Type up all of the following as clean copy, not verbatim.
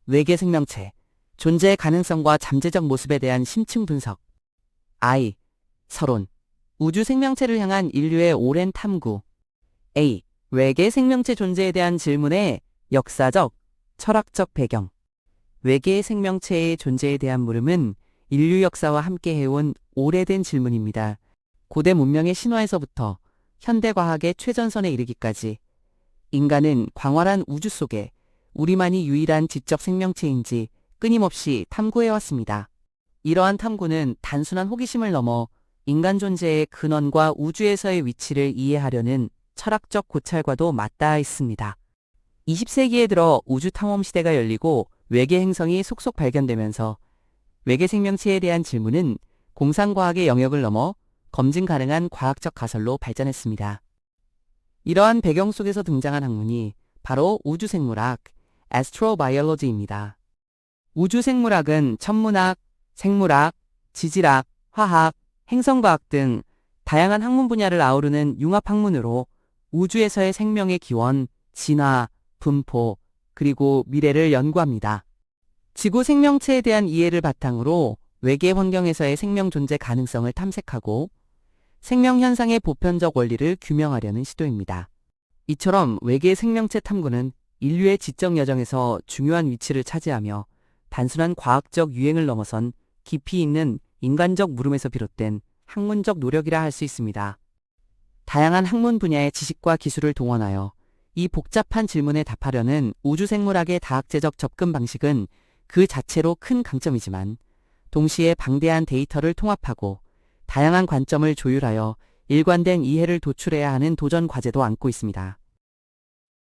외계 생명체, 존재 가능성과 잠재적 모습에 대한 심층 분석. I. 서론. 우주 생명체를 향한 인류의 오랜 탐구. A. 외계 생명체 존재에 대한 질문의 역사적, 철학적 배경. 외계 생명체의 존재에 대한 물음은 인류 역사와 함께 해온 오래된 질문입니다. 고대 문명의 신화에서부터 현대 과학의 최전선에 이르기까지 인간은 광활한 우주 속에 우리만이 유일한 지적 생명체인지 끊임없이 탐구해왔습니다. 이러한 탐구는 단순한 호기심을 넘어 인간 존재의 근원과 우주에서의 위치를 이해하려는 철학적 고찰과도 맞닿아 있습니다. 20세기에 들어 우주 탐험 시대가 열리고 외계 행성이 속속 발견되면서 외계 생명체에 대한 질문은 공상과학의 영역을 넘어 검증 가능한 과학적 가설로 발전했습니다. 이러한 배경 속에서 등장한 학문이 바로 우주생물학, astrobiology입니다. 우주생물학은 천문학, 생물학, 지질학, 화학, 행성과학 등 다양한 학문 분야를 아우르는 융합학문으로 우주에서의 생명의 기원, 진화, 분포, 그리고 미래를 연구합니다. 지구 생명체에 대한 이해를 바탕으로 외계 환경에서의 생명 존재 가능성을 탐색하고 생명 현상의 보편적 원리를 규명하려는 시도입니다. 이처럼 외계 생명체 탐구는 인류의 지적 여정에서 중요한 위치를 차지하며 단순한 과학적 유행을 넘어선 깊이 있는 인간적 물음에서 비롯된 학문적 노력이라 할 수 있습니다. 다양한 학문 분야의 지식과 기술을 동원하여 이 복잡한 질문에 답하려는 우주생물학의 다학제적 접근 방식은 그 자체로 큰 강점이지만 동시에 방대한 데이터를 통합하고 다양한 관점을 조율하여 일관된 이해를 도출해야 하는 도전 과제도 안고 있습니다.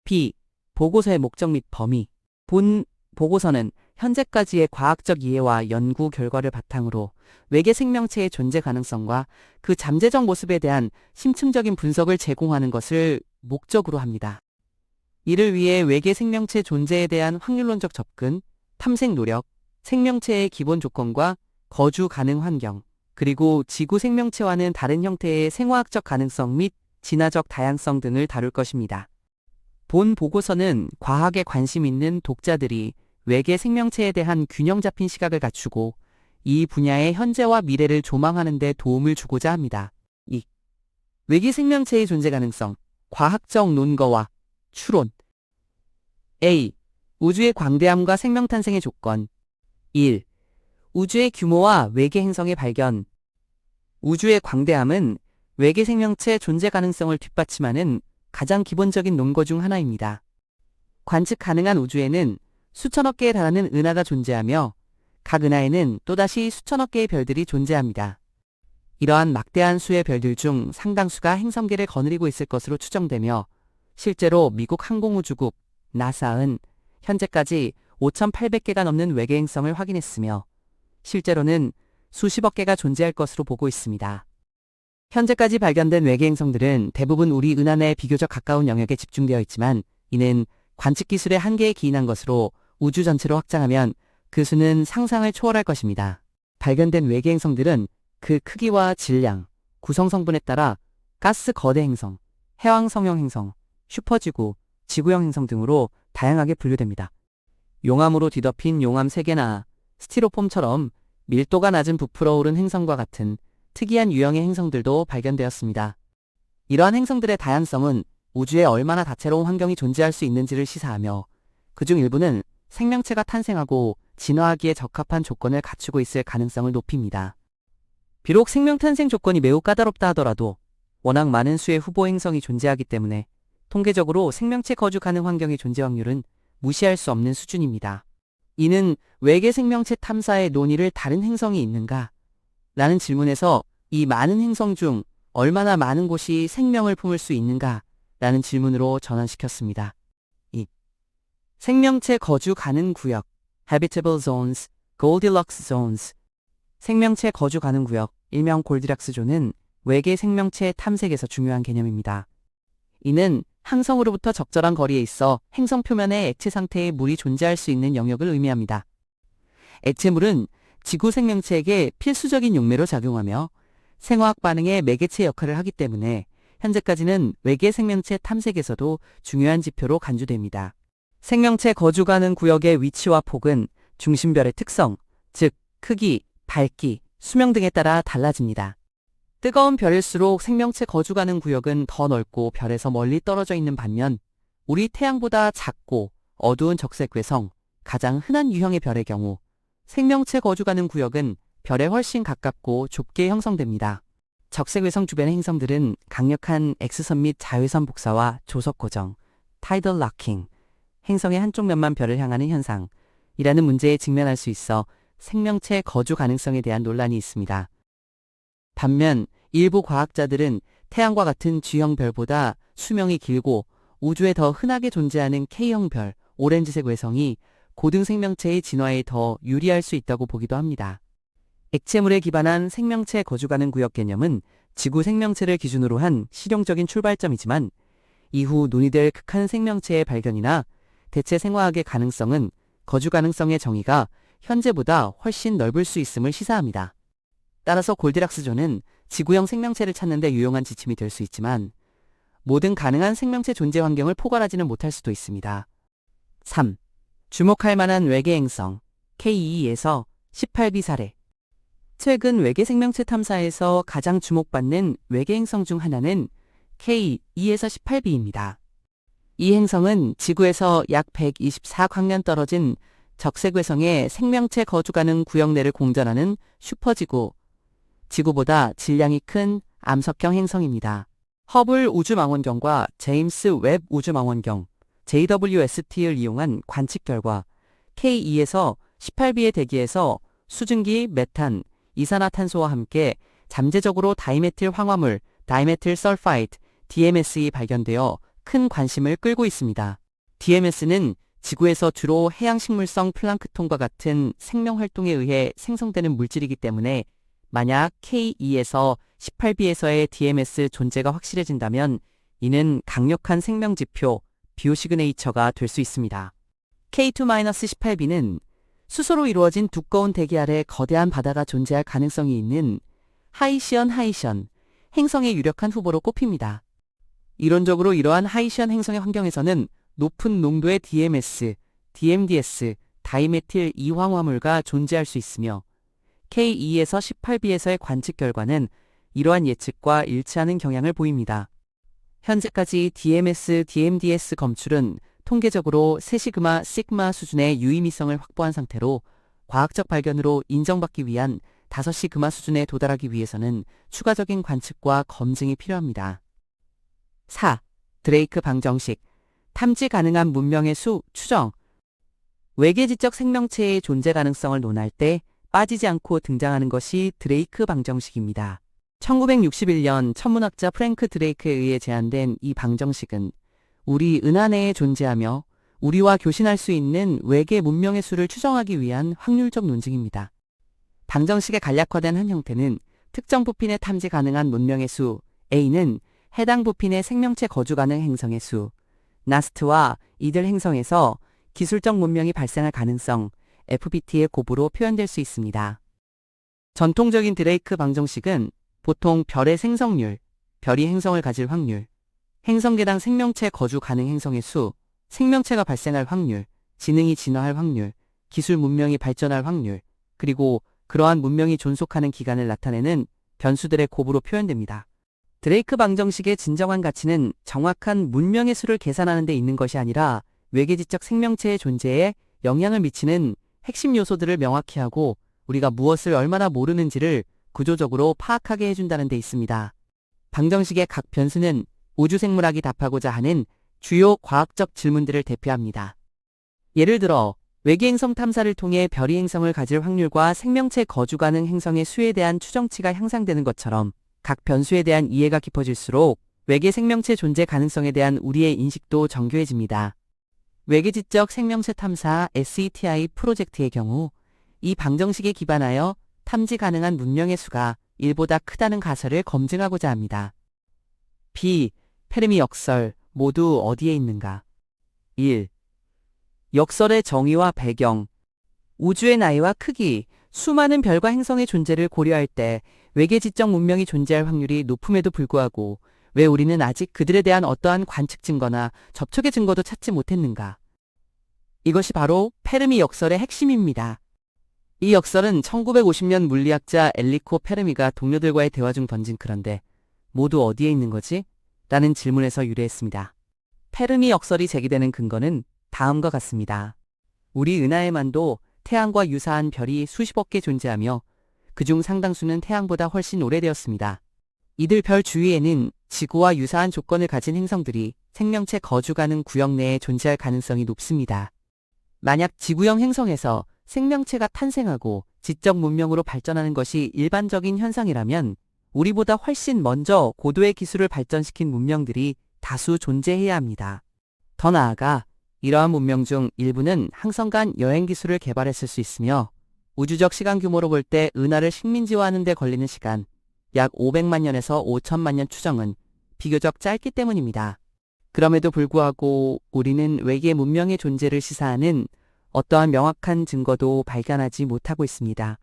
B. 보고서의 목적 및 범위. 본 보고서는 현재까지의 과학적 이해와 연구 결과를 바탕으로 외계 생명체의 존재 가능성과 그 잠재적 모습에 대한 심층적인 분석을 제공하는 것을 목적으로 합니다. 이를 위해 외계 생명체 존재에 대한 확률론적 접근, 탐색 노력, 생명체의 기본 조건과 거주 가능 환경, 그리고 지구 생명체와는 다른 형태의 생화학적 가능성 및 진화적 다양성 등을 다룰 것입니다. 본 보고서는 과학에 관심 있는 독자들이 외계 생명체에 대한 균형 잡힌 시각을 갖추고 이 분야의 현재와 미래를 조망하는 데 도움을 주고자 합니다. 2. 외계 생명체의 존재 가능성, 과학적 논거와 추론. A. 우주의 광대함과 생명 탄생의 조건. 1. 우주의 규모와 외계 행성의 발견. 우주의 광대함은 외계 생명체 존재 가능성을 뒷받침하는 가장 기본적인 논거 중 하나입니다. 관측 가능한 우주에는 수천억 개에 달하는 은하가 존재하며 각 은하에는 또다시 수천억 개의 별들이 존재합니다. 이러한 막대한 수의 별들 중 상당수가 행성계를 거느리고 있을 것으로 추정되며 실제로 미국 항공우주국 나사은 현재까지 5,800개가 넘는 외계 행성을 확인했으며 실제로는 수십억 개가 존재할 것으로 보고 있습니다. 현재까지 발견된 외계 행성들은 대부분 우리 은하 내에 비교적 가까운 영역에 집중되어 있지만 이는 관측 기술의 한계에 기인한 것으로 우주 전체로 확장하면 그 수는 상상을 초월할 것입니다. 발견된 외계 행성들은 그 크기와 질량, 구성 성분에 따라 가스 거대 행성, 해왕 성형 행성, 슈퍼지구, 지구형 행성 등으로 다양하게 분류됩니다. 용암으로 뒤덮인 용암 세계나 스티로폼처럼 밀도가 낮은 부풀어 오른 행성과 같은 특이한 유형의 행성들도 발견되었습니다. 이러한 행성들의 다양성은 우주에 얼마나 다채로운 환경이 존재할 수 있는지를 시사하며 그중 일부는 생명체가 탄생하고 진화하기에 적합한 조건을 갖추고 있을 가능성을 높입니다. 비록 생명 탄생 조건이 매우 까다롭다 하더라도 워낙 많은 수의 후보 행성이 존재하기 때문에 통계적으로 생명체 거주 가능 환경의 존재 확률은 무시할 수 없는 수준입니다. 이는 외계 생명체 탐사의 논의를 다른 행성이 있는가? 라는 질문에서 이 많은 행성 중 얼마나 많은 곳이 생명을 품을 수 있는가? 라는 질문으로 전환시켰습니다. 2. 생명체 거주 가능 구역, Habitable Zones, Goldilocks Zones. 생명체 거주 가능 구역, 일명 골디락스 존은 외계 생명체 탐색에서 중요한 개념입니다. 이는 항성으로부터 적절한 거리에 있어 행성 표면에 액체 상태의 물이 존재할 수 있는 영역을 의미합니다. 액체물은 지구 생명체에게 필수적인 용매로 작용하며 생화학 반응의 매개체 역할을 하기 때문에 현재까지는 외계 생명체 탐색에서도 중요한 지표로 간주됩니다. 생명체 거주 가능 구역의 위치와 폭은 중심별의 특성, 즉 크기, 밝기, 수명 등에 따라 달라집니다. 뜨거운 별일수록 생명체 거주 가능 구역은 더 넓고 별에서 멀리 떨어져 있는 반면 우리 태양보다 작고 어두운 적색 외성, 가장 흔한 유형의 별의 경우 생명체 거주 가능 구역은 별에 훨씬 가깝고 좁게 형성됩니다. 적색 외성 주변의 행성들은 강력한 X선 및 자외선 복사와 조석 고정, 타이덜 락킹, 행성의 한쪽 면만 별을 향하는 현상이라는 문제에 직면할 수 있어 생명체 거주 가능성에 대한 논란이 있습니다. 반면 일부 과학자들은 태양과 같은 G형 별보다 수명이 길고 우주에 더 흔하게 존재하는 K형 별, 오렌지색 외성이 고등 생명체의 진화에 더 유리할 수 있다고 보기도 합니다. 액체물에 기반한 생명체 거주 가능 구역 개념은 지구 생명체를 기준으로 한 실용적인 출발점이지만 이후 논의될 극한 생명체의 발견이나 대체 생화학의 가능성은 거주 가능성의 정의가 현재보다 훨씬 넓을 수 있음을 시사합니다. 따라서 골디락스 존은 지구형 생명체를 찾는 데 유용한 지침이 될 수 있지만 모든 가능한 생명체 존재 환경을 포괄하지는 못할 수도 있습니다. 3. 주목할 만한 외계 행성 K22에서 18b 사례. 최근 외계 생명체 탐사에서 가장 주목받는 외계 행성 중 하나는 K2에서 18b입니다. 이 행성은 지구에서 약 124광년 떨어진 적색 외성의 생명체 거주 가능 구역 내를 공전하는 슈퍼지구, 지구보다 질량이 큰 암석형 행성입니다. 허블 우주망원경과 제임스 웹 우주망원경, JWST를 이용한 관측 결과 K2에서 18b의 대기에서 수증기, 메탄, 이산화탄소와 함께 잠재적으로 다이메틸 황화물, 다이메틸 설파이드, DMS이 발견되어 큰 관심을 끌고 있습니다. DMS는 지구에서 주로 해양식물성 플랑크톤과 같은 생명활동에 의해 생성되는 물질이기 때문에 만약 K2에서 18b에서의 DMS 존재가 확실해진다면 이는 강력한 생명지표, 비오시그네이처가 될 수 있습니다. K2-18b는 수소로 이루어진 두꺼운 대기 아래 거대한 바다가 존재할 가능성이 있는 하이시언 행성의 유력한 후보로 꼽힙니다. 이론적으로 이러한 하이시언 행성의 환경에서는 높은 농도의 DMS, DMDS, 다이메틸 이황화물과 존재할 수 있으며 K2에서 18b에서의 관측 결과는 이러한 예측과 일치하는 경향을 보입니다. 현재까지 DMS, DMDS 검출은 통계적으로 3시그마, 시그마 수준의 유의미성을 확보한 상태로 과학적 발견으로 인정받기 위한 5시그마 수준에 도달하기 위해서는 추가적인 관측과 검증이 필요합니다. 4. 드레이크 방정식, 탐지 가능한 문명의 수 추정. 외계지적 생명체의 존재 가능성을 논할 때 빠지지 않고 등장하는 것이 드레이크 방정식입니다. 1961년 천문학자 프랭크 드레이크에 의해 제안된 이 방정식은 우리 은하 내에 존재하며 우리와 교신할 수 있는 외계 문명의 수를 추정하기 위한 확률적 논증입니다. 방정식의 간략화된 한 형태는 특정 부핀에 탐지 가능한 문명의 수 A는 해당 부핀의 생명체 거주 가능 행성의 수, 나스트와 이들 행성에서 기술적 문명이 발생할 가능성, FBT의 곱으로 표현될 수 있습니다. 전통적인 드레이크 방정식은 보통 별의 생성률, 별이 행성을 가질 확률, 행성계당 생명체 거주 가능 행성의 수, 생명체가 발생할 확률, 지능이 진화할 확률, 기술 문명이 발전할 확률, 그리고 그러한 문명이 존속하는 기간을 나타내는 변수들의 곱으로 표현됩니다. 드레이크 방정식의 진정한 가치는 정확한 문명의 수를 계산하는 데 있는 것이 아니라 외계지적 생명체의 존재에 영향을 미치는 핵심 요소들을 명확히 하고 우리가 무엇을 얼마나 모르는지를 구조적으로 파악하게 해준다는 데 있습니다. 방정식의 각 변수는 우주생물학이 답하고자 하는 주요 과학적 질문들을 대표합니다. 예를 들어 외계행성 탐사를 통해 별이 행성을 가질 확률과 생명체 거주 가능 행성의 수에 대한 추정치가 향상되는 것처럼 각 변수에 대한 이해가 깊어질수록 외계 생명체 존재 가능성에 대한 우리의 인식도 정교해집니다. 외계지적 생명체 탐사 SETI 프로젝트의 경우 이 방정식에 기반하여 탐지 가능한 문명의 수가 1보다 크다는 가설을 검증하고자 합니다. B. 페르미 역설 모두 어디에 있는가? 1. 역설의 정의와 배경. 우주의 나이와 크기, 수많은 별과 행성의 존재를 고려할 때 외계지적 문명이 존재할 확률이 높음에도 불구하고 왜 우리는 아직 그들에 대한 어떠한 관측 증거나 접촉의 증거도 찾지 못했는가? 이것이 바로 페르미 역설의 핵심입니다. 이 역설은 1950년 물리학자 엘리코 페르미가 동료들과의 대화 중 던진 그런데 모두 어디에 있는 거지? 라는 질문에서 유래했습니다. 페르미 역설이 제기되는 근거는 다음과 같습니다. 우리 은하에만도 태양과 유사한 별이 수십억 개 존재하며 그중 상당수는 태양보다 훨씬 오래되었습니다. 이들 별 주위에는 지구와 유사한 조건을 가진 행성들이 생명체 거주 가능 구역 내에 존재할 가능성이 높습니다. 만약 지구형 행성에서 생명체가 탄생하고 지적 문명으로 발전하는 것이 일반적인 현상이라면 우리보다 훨씬 먼저 고도의 기술을 발전시킨 문명들이 다수 존재해야 합니다. 더 나아가 이러한 문명 중 일부는 항성 간 여행 기술을 개발했을 수 있으며 우주적 시간 규모로 볼 때 은하를 식민지화하는 데 걸리는 시간 약 500만 년에서 5천만 년 추정은 비교적 짧기 때문입니다. 그럼에도 불구하고 우리는 외계 문명의 존재를 시사하는 어떠한 명확한 증거도 발견하지 못하고 있습니다.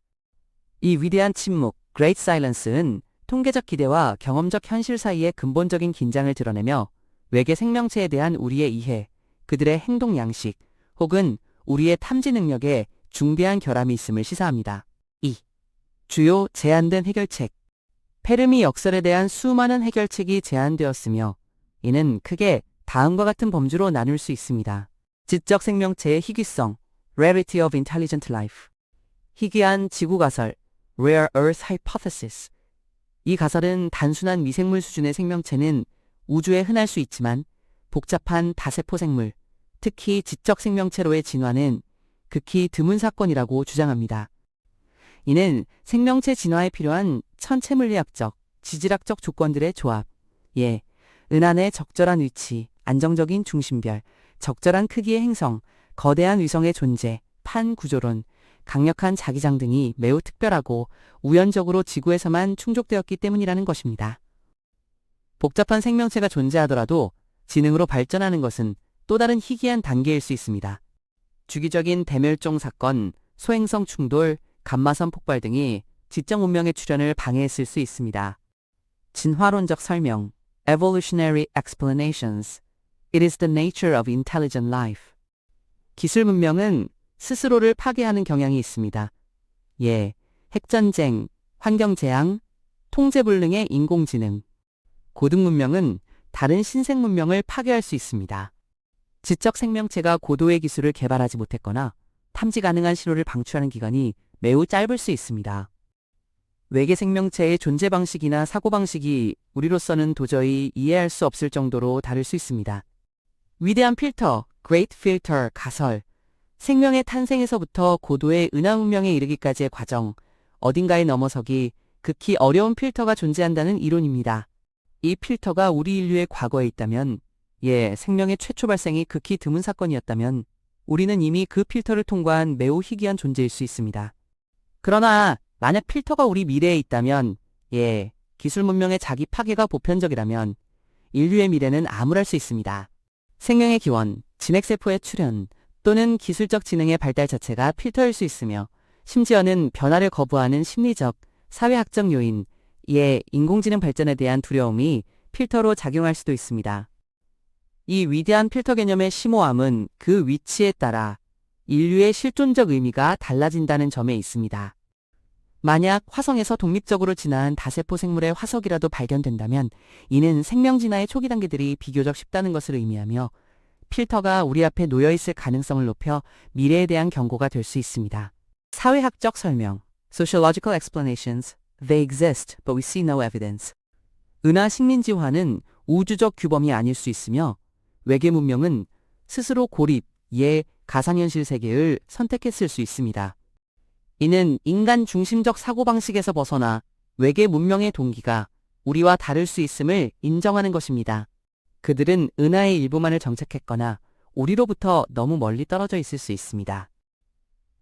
이 위대한 침묵, Great Silence는 통계적 기대와 경험적 현실 사이의 근본적인 긴장을 드러내며 외계 생명체에 대한 우리의 이해, 그들의 행동 양식, 혹은 우리의 탐지 능력에 중대한 결함이 있음을 시사합니다. 2. 주요 제한된 해결책. 페르미 역설에 대한 수많은 해결책이 제안되었으며 이는 크게 다음과 같은 범주로 나눌 수 있습니다. 지적 생명체의 희귀성, Rarity of Intelligent Life. 희귀한 지구 가설, Rare Earth Hypothesis. 이 가설은 단순한 미생물 수준의 생명체는 우주에 흔할 수 있지만 복잡한 다세포 생물, 특히 지적 생명체로의 진화는 극히 드문 사건이라고 주장합니다. 이는 생명체 진화에 필요한 천체 물리학적, 지질학적 조건들의 조합, 은하 내 적절한 위치, 안정적인 중심별, 적절한 크기의 행성, 거대한 위성의 존재, 판 구조론, 강력한 자기장 등이 매우 특별하고 우연적으로 지구에서만 충족되었기 때문이라는 것입니다. 복잡한 생명체가 존재하더라도 지능으로 발전하는 것은 또 다른 희귀한 단계일 수 있습니다. 주기적인 대멸종 사건, 소행성 충돌, 감마선 폭발 등이 지적 문명의 출현을 방해했을 수 있습니다. 진화론적 설명, Evolutionary Explanations. It is the nature of intelligent life. 기술 문명은 스스로를 파괴하는 경향이 있습니다. 핵전쟁, 환경재앙, 통제불능의 인공지능. 고등 문명은 다른 신생 문명을 파괴할 수 있습니다. 지적 생명체가 고도의 기술을 개발하지 못했거나 탐지 가능한 신호를 방출하는 기간이 매우 짧을 수 있습니다. 외계 생명체의 존재 방식이나 사고 방식이 우리로서는 도저히 이해할 수 없을 정도로 다를 수 있습니다. 위대한 필터, Great Filter 가설, 생명의 탄생에서부터 고도의 은하 문명에 이르기까지의 과정, 어딘가에 넘어서기, 극히 어려운 필터가 존재한다는 이론입니다. 이 필터가 우리 인류의 과거에 있다면, 생명의 최초 발생이 극히 드문 사건이었다면 우리는 이미 그 필터를 통과한 매우 희귀한 존재일 수 있습니다. 그러나 만약 필터가 우리 미래에 있다면, 기술 문명의 자기 파괴가 보편적이라면 인류의 미래는 암울할 수 있습니다. 생명의 기원, 진핵세포의 출현 또는 기술적 지능의 발달 자체가 필터일 수 있으며 심지어는 변화를 거부하는 심리적, 사회학적 요인, 인공지능 발전에 대한 두려움이 필터로 작용할 수도 있습니다. 이 위대한 필터 개념의 심오함은 그 위치에 따라 인류의 실존적 의미가 달라진다는 점에 있습니다. 만약 화성에서 독립적으로 진화한 다세포 생물의 화석이라도 발견된다면 이는 생명 진화의 초기 단계들이 비교적 쉽다는 것을 의미하며 필터가 우리 앞에 놓여있을 가능성을 높여 미래에 대한 경고가 될 수 있습니다. 사회학적 설명, Sociological explanations. They exist, but we see no evidence. 은하 식민지화는 우주적 규범이 아닐 수 있으며 외계 문명은 스스로 고립, 가상현실 세계를 선택했을 수 있습니다. 이는 인간 중심적 사고방식에서 벗어나 외계 문명의 동기가 우리와 다를 수 있음을 인정하는 것입니다. 그들은 은하의 일부만을 정착했거나 우리로부터 너무 멀리 떨어져 있을 수 있습니다.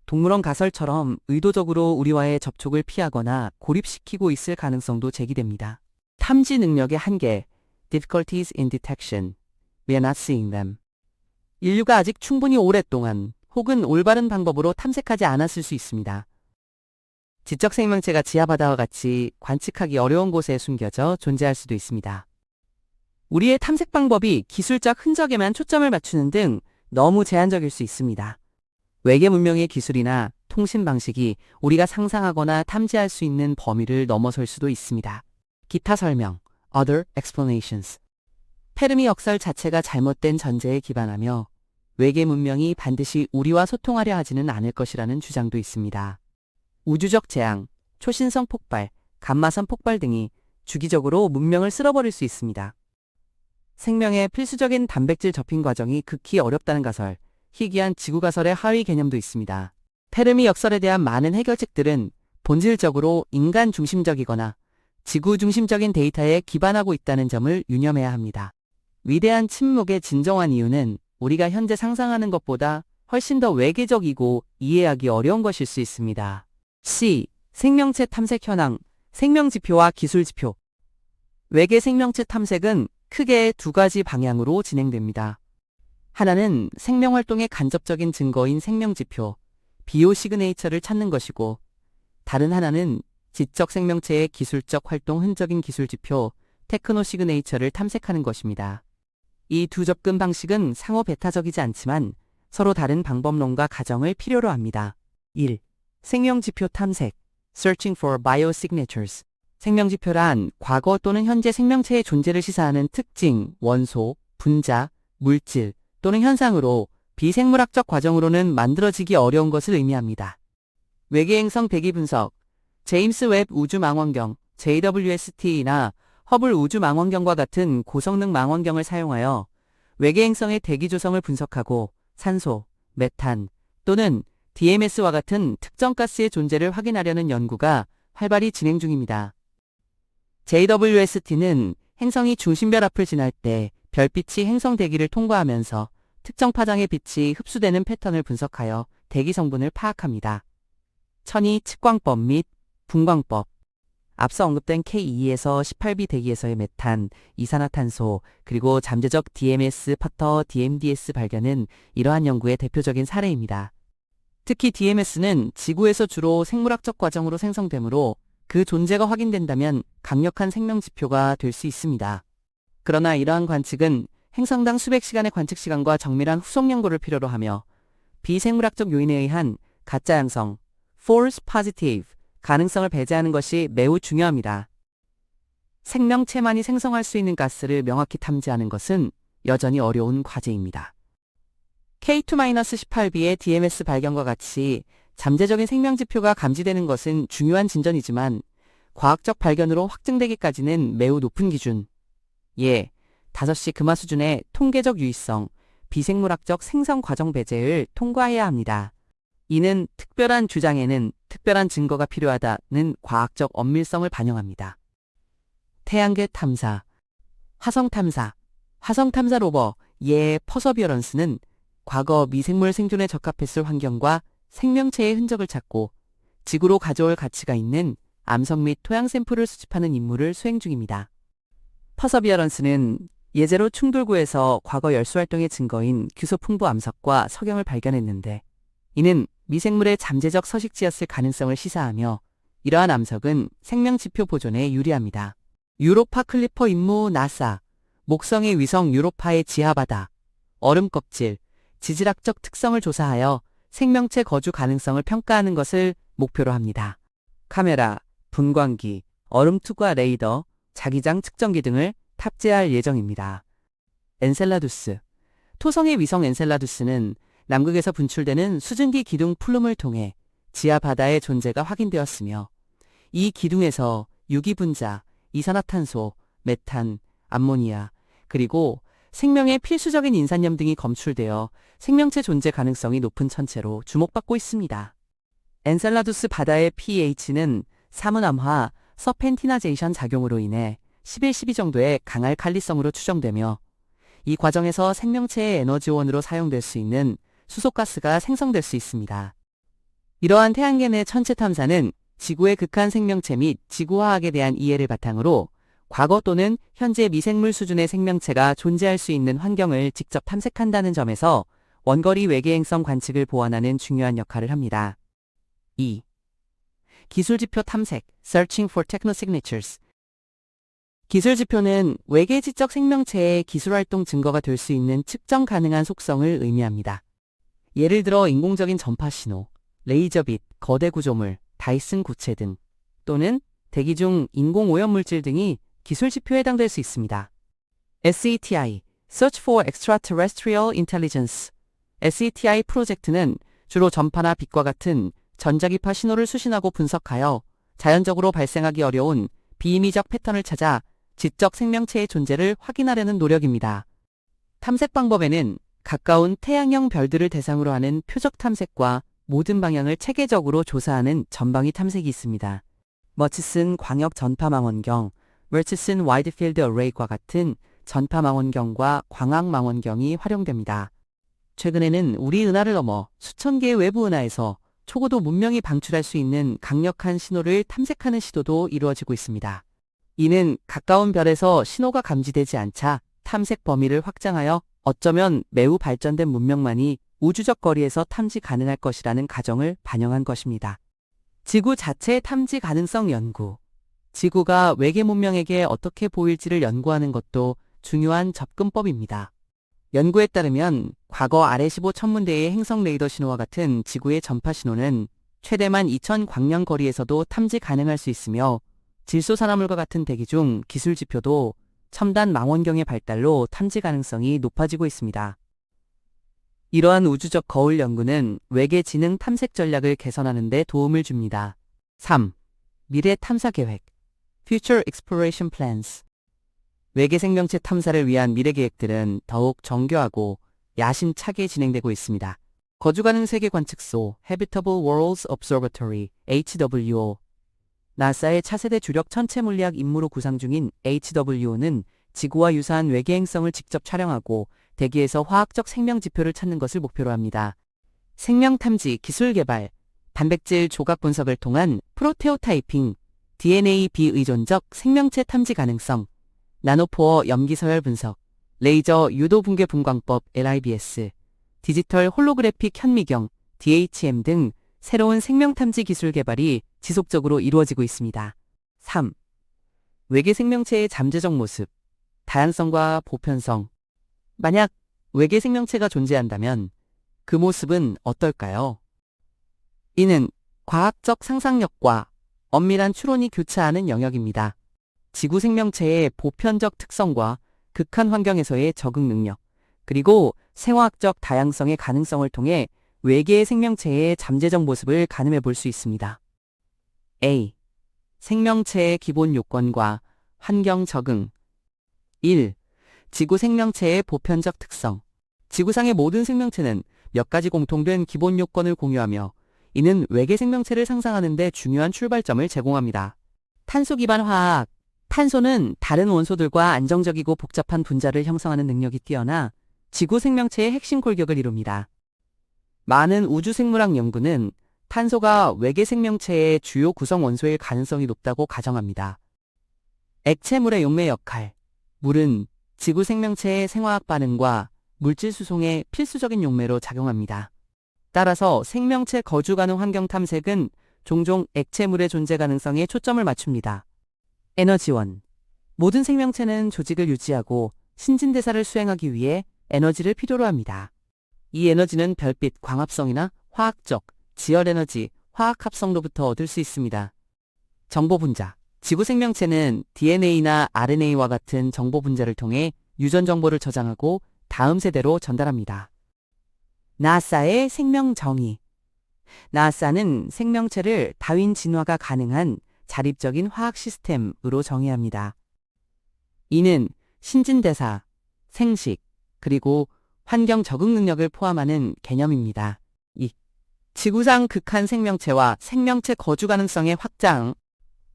동물원 가설처럼 의도적으로 우리와의 접촉을 피하거나 고립시키고 있을 가능성도 제기됩니다. 탐지 능력의 한계, difficulties in detection. We are not seeing them. 인류가 아직 충분히 오랫동안 혹은 올바른 방법으로 탐색하지 않았을 수 있습니다. 지적 생명체가 지하바다와 같이 관측하기 어려운 곳에 숨겨져 존재할 수도 있습니다. 우리의 탐색 방법이 기술적 흔적에만 초점을 맞추는 등 너무 제한적일 수 있습니다. 외계 문명의 기술이나 통신 방식이 우리가 상상하거나 탐지할 수 있는 범위를 넘어설 수도 있습니다. 기타 설명, other explanations. 페르미 역설 자체가 잘못된 전제에 기반하며 외계 문명이 반드시 우리와 소통하려 하지는 않을 것이라는 주장도 있습니다. 우주적 재앙, 초신성 폭발, 감마선 폭발 등이 주기적으로 문명을 쓸어버릴 수 있습니다. 생명의 필수적인 단백질 접힌 과정이 극히 어렵다는 가설, 희귀한 지구 가설의 하위 개념도 있습니다. 페르미 역설에 대한 많은 해결책들은 본질적으로 인간 중심적이거나 지구 중심적인 데이터에 기반하고 있다는 점을 유념해야 합니다. 위대한 침묵의 진정한 이유는 우리가 현재 상상하는 것보다 훨씬 더 외계적이고 이해하기 어려운 것일 수 있습니다. C. 생명체 탐색 현황, 생명지표와 기술지표. 외계 생명체 탐색은 크게 두 가지 방향으로 진행됩니다. 하나는 생명활동의 간접적인 증거인 생명지표, 비오시그네이처를 찾는 것이고, 다른 하나는 지적 생명체의 기술적 활동 흔적인 기술지표, 테크노시그네이처를 탐색하는 것입니다. 이 두 접근 방식은 상호 배타적이지 않지만 서로 다른 방법론과 가정을 필요로 합니다. 1. 생명지표 탐색, Searching for Biosignatures. 생명지표란 과거 또는 현재 생명체의 존재를 시사하는 특징, 원소, 분자, 물질 또는 현상으로 비생물학적 과정으로는 만들어지기 어려운 것을 의미합니다. 외계행성 대기 분석, 제임스 웹 우주망원경, JWST나 허블 우주망원경과 같은 고성능 망원경을 사용하여 외계행성의 대기 조성을 분석하고 산소, 메탄 또는 DMS와 같은 특정 가스의 존재를 확인하려는 연구가 활발히 진행 중입니다. JWST는 행성이 중심별 앞을 지날 때 별빛이 행성 대기를 통과하면서 특정 파장의 빛이 흡수되는 패턴을 분석하여 대기 성분을 파악합니다. 천이 측광법 및 분광법, 앞서 언급된 K2에서 18B 대기에서의 메탄, 이산화탄소, 그리고 잠재적 DMS 파터 DMDS 발견은 이러한 연구의 대표적인 사례입니다. 특히 DMS는 지구에서 주로 생물학적 과정으로 생성되므로 그 존재가 확인된다면 강력한 생명 지표가 될 수 있습니다. 그러나 이러한 관측은 행성당 수백 시간의 관측 시간과 정밀한 후속 연구를 필요로 하며 비생물학적 요인에 의한 가짜 양성, false positive, 가능성을 배제하는 것이 매우 중요합니다. 생명체만이 생성할 수 있는 가스를 명확히 탐지하는 것은 여전히 어려운 과제입니다. K2-18b의 DMS 발견과 같이 잠재적인 생명지표가 감지되는 것은 중요한 진전이지만 과학적 발견으로 확증되기까지는 매우 높은 기준, 5시 금화 수준의 통계적 유의성, 비생물학적 생성 과정 배제를 통과해야 합니다. 이는 특별한 주장에는 특별한 증거가 필요하다는 과학적 엄밀성을 반영합니다. 태양계 탐사, 화성 탐사, 화성 탐사 로버 퍼서비어런스는 과거 미생물 생존에 적합했을 환경과 생명체의 흔적을 찾고 지구로 가져올 가치가 있는 암석 및 토양 샘플을 수집하는 임무를 수행 중입니다. 퍼서비어런스는 예제로 충돌구에서 과거 열수활동의 증거인 규소 풍부 암석과 석영을 발견했는데 이는 미생물의 잠재적 서식지였을 가능성을 시사하며 이러한 암석은 생명지표 보존에 유리합니다. 유로파 클리퍼 임무 나사, 목성의 위성 유로파의 지하바다, 얼음 껍질, 지질학적 특성을 조사하여 생명체 거주 가능성을 평가하는 것을 목표로 합니다. 카메라, 분광기, 얼음 투과 레이더, 자기장 측정기 등을 탑재할 예정입니다. 엔셀라두스, 토성의 위성 엔셀라두스는 남극에서 분출되는 수증기 기둥 플룸을 통해 지하 바다의 존재가 확인되었으며 이 기둥에서 유기분자, 이산화탄소, 메탄, 암모니아, 그리고 생명의 필수적인 인산염 등이 검출되어 생명체 존재 가능성이 높은 천체로 주목받고 있습니다. 엔셀라두스 바다의 pH는 사문암화 서펜티나제이션 작용으로 인해 11-12 정도의 강알칼리성으로 추정되며 이 과정에서 생명체의 에너지원으로 사용될 수 있는 수소가스가 생성될 수 있습니다. 이러한 태양계 내 천체 탐사는 지구의 극한 생명체 및 지구화학에 대한 이해를 바탕으로 과거 또는 현재 미생물 수준의 생명체가 존재할 수 있는 환경을 직접 탐색한다는 점에서 원거리 외계행성 관측을 보완하는 중요한 역할을 합니다. 2. 기술지표 탐색, Searching for Technosignatures. 기술 지표는 외계 지적 생명체의 기술활동 증거가 될 수 있는 측정 가능한 속성을 의미합니다. 예를 들어 인공적인 전파 신호, 레이저빛, 거대 구조물, 다이슨 고체 등 또는 대기 중 인공 오염물질 등이 기술 지표에 해당될 수 있습니다. SETI, Search for Extraterrestrial Intelligence. SETI 프로젝트는 주로 전파나 빛과 같은 전자기파 신호를 수신하고 분석하여 자연적으로 발생하기 어려운 비인위적 패턴을 찾아 지적 생명체의 존재를 확인하려는 노력입니다. 탐색 방법에는 가까운 태양형 별들을 대상으로 하는 표적 탐색과 모든 방향을 체계적으로 조사하는 전방위 탐색이 있습니다. 머치슨 광역 전파 망원경, 머치슨 와이드필드 어레이과 같은 전파 망원경과 광학 망원경이 활용됩니다. 최근에는 우리 은하를 넘어 수천 개의 외부 은하에서 초고도 문명이 방출할 수 있는 강력한 신호를 탐색하는 시도도 이루어지고 있습니다. 이는 가까운 별에서 신호가 감지되지 않자 탐색 범위를 확장하여 어쩌면 매우 발전된 문명만이 우주적 거리에서 탐지 가능할 것이라는 가정을 반영한 것입니다. 지구 자체의 탐지 가능성 연구. 지구가 외계 문명에게 어떻게 보일지를 연구하는 것도 중요한 접근법입니다. 연구에 따르면 과거 RS-15 천문대의 행성 레이더 신호와 같은 지구의 전파 신호는 최대만 2000 광년 거리에서도 탐지 가능할 수 있으며 질소산화물과 같은 대기 중 기술 지표도 첨단 망원경의 발달로 탐지 가능성이 높아지고 있습니다. 이러한 우주적 거울 연구는 외계 지능 탐색 전략을 개선하는 데 도움을 줍니다. 3. 미래 탐사 계획 Future Exploration Plans. 외계 생명체 탐사를 위한 미래 계획들은 더욱 정교하고 야심차게 진행되고 있습니다. 거주 가능 세계 관측소 Habitable Worlds Observatory HWO, 나사의 차세대 주력 천체 물리학 임무로 구상 중인 HWO는 지구와 유사한 외계 행성을 직접 촬영하고 대기에서 화학적 생명 지표를 찾는 것을 목표로 합니다. 생명 탐지 기술 개발, 단백질 조각 분석을 통한 프로테오타이핑, DNA 비의존적 생명체 탐지 가능성, 나노포어 염기 서열 분석, 레이저 유도 붕괴 분광법 LIBS, 디지털 홀로그래픽 현미경 DHM 등 새로운 생명 탐지 기술 개발이 지속적으로 이루어지고 있습니다. 3. 외계 생명체의 잠재적 모습, 다양성과 보편성. 만약 외계 생명체가 존재한다면 그 모습은 어떨까요? 이는 과학적 상상력과 엄밀한 추론이 교차하는 영역입니다. 지구 생명체의 보편적 특성과 극한 환경에서의 적응 능력, 그리고 생화학적 다양성의 가능성을 통해 외계의 생명체의 잠재적 모습을 가늠해 볼 수 있습니다. A. 생명체의 기본 요건과 환경 적응. 1. 지구 생명체의 보편적 특성. 지구상의 모든 생명체는 몇 가지 공통된 기본 요건을 공유하며 이는 외계 생명체를 상상하는 데 중요한 출발점을 제공합니다. 탄소 기반 화학. 탄소는 다른 원소들과 안정적이고 복잡한 분자를 형성하는 능력이 뛰어나 지구 생명체의 핵심 골격을 이룹니다. 많은 우주 생물학 연구는 탄소가 외계 생명체의 주요 구성 원소일 가능성이 높다고 가정합니다. 액체물의 용매 역할. 물은 지구 생명체의 생화학 반응과 물질 수송에 필수적인 용매로 작용합니다. 따라서 생명체 거주 가능 환경 탐색은 종종 액체물의 존재 가능성에 초점을 맞춥니다. 에너지원. 모든 생명체는 조직을 유지하고 신진대사를 수행하기 위해 에너지를 필요로 합니다. 이 에너지는 별빛 광합성이나 화학적, 지열에너지, 화학합성로부터 얻을 수 있습니다. 정보분자. 지구 생명체는 DNA나 RNA와 같은 정보분자를 통해 유전 정보를 저장하고 다음 세대로 전달합니다. 나사의 생명 정의. 나사는 생명체를 다윈 진화가 가능한 자립적인 화학 시스템으로 정의합니다. 이는 신진대사, 생식, 그리고 환경 적응 능력을 포함하는 개념입니다. 2. 지구상 극한 생명체와 생명체 거주 가능성의 확장.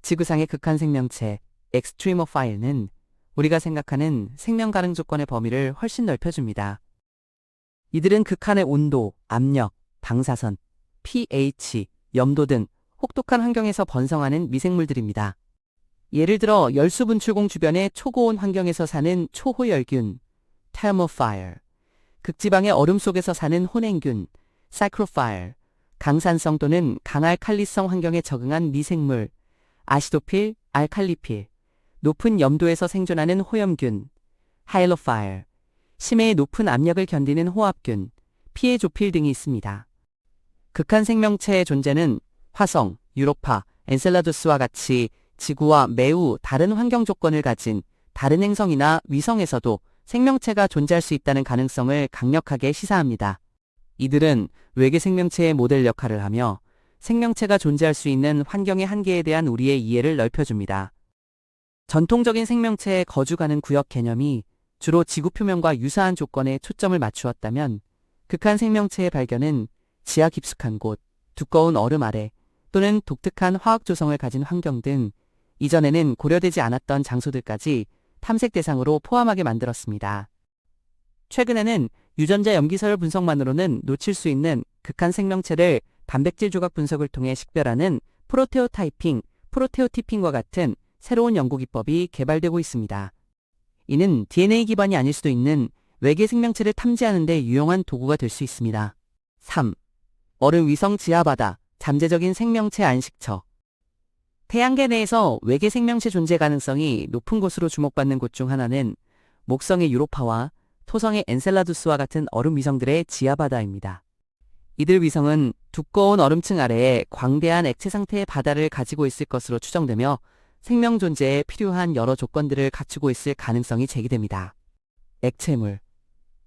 지구상의 극한 생명체, 엑스트리모파일는 우리가 생각하는 생명 가능 조건의 범위를 훨씬 넓혀줍니다. 이들은 극한의 온도, 압력, 방사선, pH, 염도 등 혹독한 환경에서 번성하는 미생물들입니다. 예를 들어 열수 분출공 주변의 초고온 환경에서 사는 초호열균, thermophile, 극지방의 얼음 속에서 사는 혼행균, psychrophile, 강산성 또는 강알칼리성 환경에 적응한 미생물, 아시도필, 알칼리필, 높은 염도에서 생존하는 호염균, 하일로파일, 심해의 높은 압력을 견디는 호압균, 피에조필 등이 있습니다. 극한 생명체의 존재는 화성, 유로파, 엔셀라두스와 같이 지구와 매우 다른 환경 조건을 가진 다른 행성이나 위성에서도 생명체가 존재할 수 있다는 가능성을 강력하게 시사합니다. 이들은 외계 생명체의 모델 역할을 하며 생명체가 존재할 수 있는 환경의 한계에 대한 우리의 이해를 넓혀줍니다. 전통적인 생명체의 거주가능 구역 개념이 주로 지구 표면과 유사한 조건에 초점을 맞추었다면 극한 생명체의 발견은 지하 깊숙한 곳, 두꺼운 얼음 아래 또는 독특한 화학 조성을 가진 환경 등 이전에는 고려되지 않았던 장소들까지 탐색 대상으로 포함하게 만들었습니다. 최근에는 유전자 염기서열 분석만으로는 놓칠 수 있는 극한 생명체를 단백질 조각 분석을 통해 식별하는 프로테오티핑과 같은 새로운 연구 기법이 개발되고 있습니다. 이는 DNA 기반이 아닐 수도 있는 외계 생명체를 탐지하는 데 유용한 도구가 될 수 있습니다. 3. 얼음 위성 지하바다, 잠재적인 생명체 안식처. 태양계 내에서 외계 생명체 존재 가능성이 높은 곳으로 주목받는 곳 중 하나는 목성의 유로파와 토성의 엔셀라두스와 같은 얼음 위성들의 지하바다입니다. 이들 위성은 두꺼운 얼음층 아래에 광대한 액체 상태의 바다를 가지고 있을 것으로 추정되며 생명 존재에 필요한 여러 조건들을 갖추고 있을 가능성이 제기됩니다. 액체물,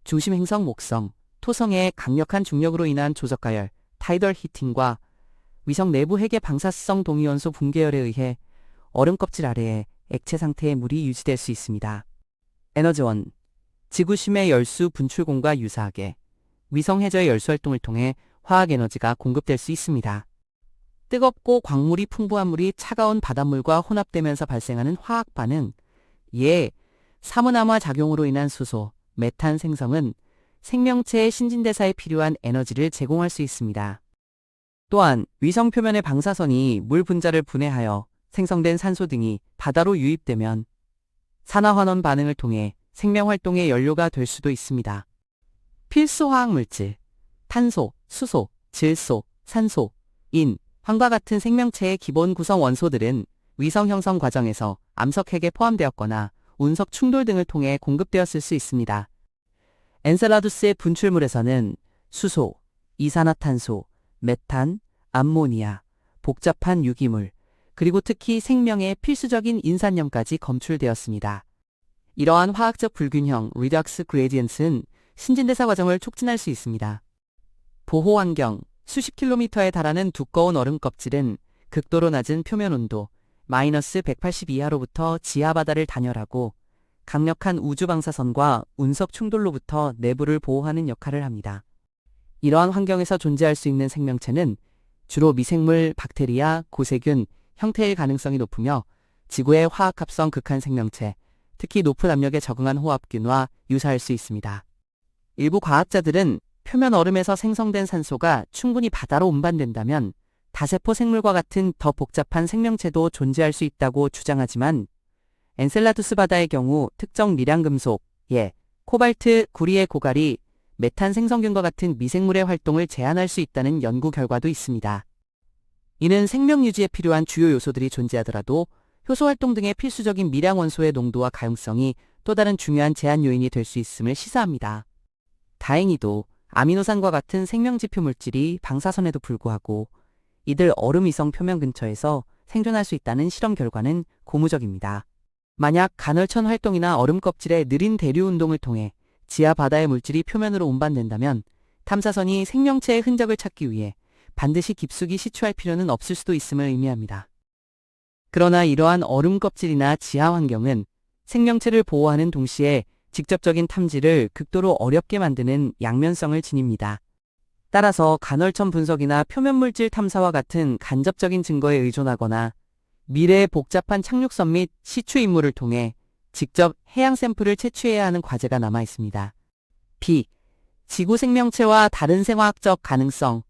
중심 행성 목성, 토성의 강력한 중력으로 인한 조적가열, 타이덜 히팅과 위성 내부 핵의 방사성 동위원소 붕괴열에 의해 얼음 껍질 아래에 액체 상태의 물이 유지될 수 있습니다. 에너지원, 지구심의 열수 분출공과 유사하게 위성 해저의 열수 활동을 통해 화학 에너지가 공급될 수 있습니다. 뜨겁고 광물이 풍부한 물이 차가운 바닷물과 혼합되면서 발생하는 화학 반응, 이에 사문암화 작용으로 인한 수소, 메탄 생성은 생명체의 신진대사에 필요한 에너지를 제공할 수 있습니다. 또한 위성 표면의 방사선이 물 분자를 분해하여 생성된 산소 등이 바다로 유입되면 산화환원 반응을 통해 생명활동의 연료가 될 수도 있습니다. 필수 화학물질, 탄소, 수소, 질소, 산소, 인, 황과 같은 생명체의 기본 구성 원소들은 위성 형성 과정에서 암석핵에 포함되었거나 운석 충돌 등을 통해 공급되었을 수 있습니다. 엔셀라두스의 분출물에서는 수소, 이산화탄소, 메탄, 암모니아, 복잡한 유기물, 그리고 특히 생명의 필수적인 인산염까지 검출되었습니다. 이러한 화학적 불균형 (redox gradient은) 신진대사 과정을 촉진할 수 있습니다. 보호환경, 수십 킬로미터에 달하는 두꺼운 얼음 껍질은 극도로 낮은 표면 온도 마이너스 180 이하로부터 지하바다를 단열하고 강력한 우주 방사선과 운석 충돌로부터 내부를 보호하는 역할을 합니다. 이러한 환경에서 존재할 수 있는 생명체는 주로 미생물, 박테리아, 고세균 형태일 가능성이 높으며 지구의 화학합성 극한 생명체, 특히 높은 압력에 적응한 호압균과 유사할 수 있습니다. 일부 과학자들은 표면 얼음에서 생성된 산소가 충분히 바다로 운반된다면 다세포 생물과 같은 더 복잡한 생명체도 존재할 수 있다고 주장하지만 엔셀라두스 바다의 경우 특정 미량금속, 코발트, 구리의 고갈이 메탄 생성균과 같은 미생물의 활동을 제한할 수 있다는 연구 결과도 있습니다. 이는 생명 유지에 필요한 주요 요소들이 존재하더라도 효소 활동 등의 필수적인 미량 원소의 농도와 가용성이 또 다른 중요한 제한 요인이 될 수 있음을 시사합니다. 다행히도 아미노산과 같은 생명지표 물질이 방사선에도 불구하고 이들 얼음 위성 표면 근처에서 생존할 수 있다는 실험 결과는 고무적입니다. 만약 간헐천 활동이나 얼음 껍질의 느린 대류 운동을 통해 지하 바다의 물질이 표면으로 운반된다면 탐사선이 생명체의 흔적을 찾기 위해 반드시 깊숙이 시추할 필요는 없을 수도 있음을 의미합니다. 그러나 이러한 얼음 껍질이나 지하 환경은 생명체를 보호하는 동시에 직접적인 탐지를 극도로 어렵게 만드는 양면성을 지닙니다. 따라서 간헐천 분석이나 표면물질 탐사와 같은 간접적인 증거에 의존하거나 미래의 복잡한 착륙선 및 시추 임무를 통해 직접 해양 샘플을 채취해야 하는 과제가 남아 있습니다. B. 지구 생명체와 다른 생화학적 가능성.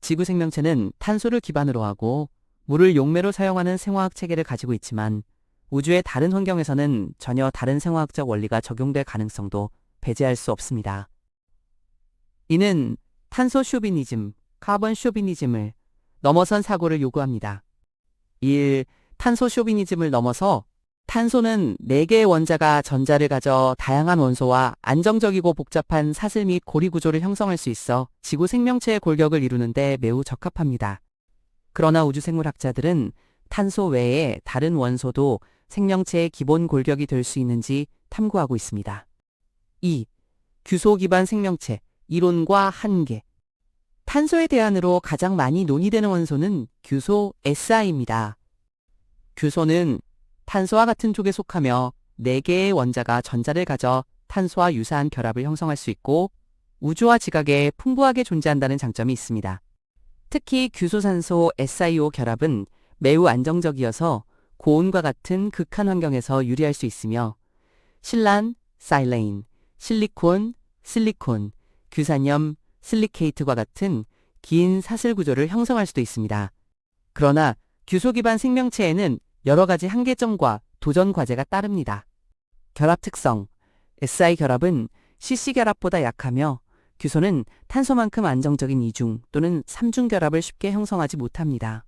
지구 생명체는 탄소를 기반으로 하고 물을 용매로 사용하는 생화학 체계를 가지고 있지만 우주의 다른 환경에서는 전혀 다른 생화학적 원리가 적용될 가능성도 배제할 수 없습니다. 이는 탄소 쇼비니즘, 카본 쇼비니즘을 넘어선 사고를 요구합니다. 1. 탄소 쇼비니즘을 넘어서 탄소는 4개의 원자가 전자를 가져 다양한 원소와 안정적이고 복잡한 사슬 및 고리 구조를 형성할 수 있어 지구 생명체의 골격을 이루는 데 매우 적합합니다. 그러나 우주생물학자들은 탄소 외에 다른 원소도 생명체의 기본 골격이 될 수 있는지 탐구하고 있습니다. 2. 규소 기반 생명체, 이론과 한계. 탄소의 대안으로 가장 많이 논의되는 원소는 규소 Si입니다. 규소는 탄소와 같은 쪽에 속하며 4개의 원자가 전자를 가져 탄소와 유사한 결합을 형성할 수 있고 우주와 지각에 풍부하게 존재한다는 장점이 있습니다. 특히 규소산소 SiO 결합은 매우 안정적이어서 고온과 같은 극한 환경에서 유리할 수 있으며 실란, 사일레인, 실리콘, 실리콘, 규산염, 실리케이트와 같은 긴 사슬 구조를 형성할 수도 있습니다. 그러나 규소 기반 생명체에는 여러 가지 한계점과 도전 과제가 따릅니다. 결합 특성. Si 결합은 Cc 결합보다 약하며 규소는 탄소만큼 안정적인 이중 또는 삼중 결합을 쉽게 형성하지 못합니다.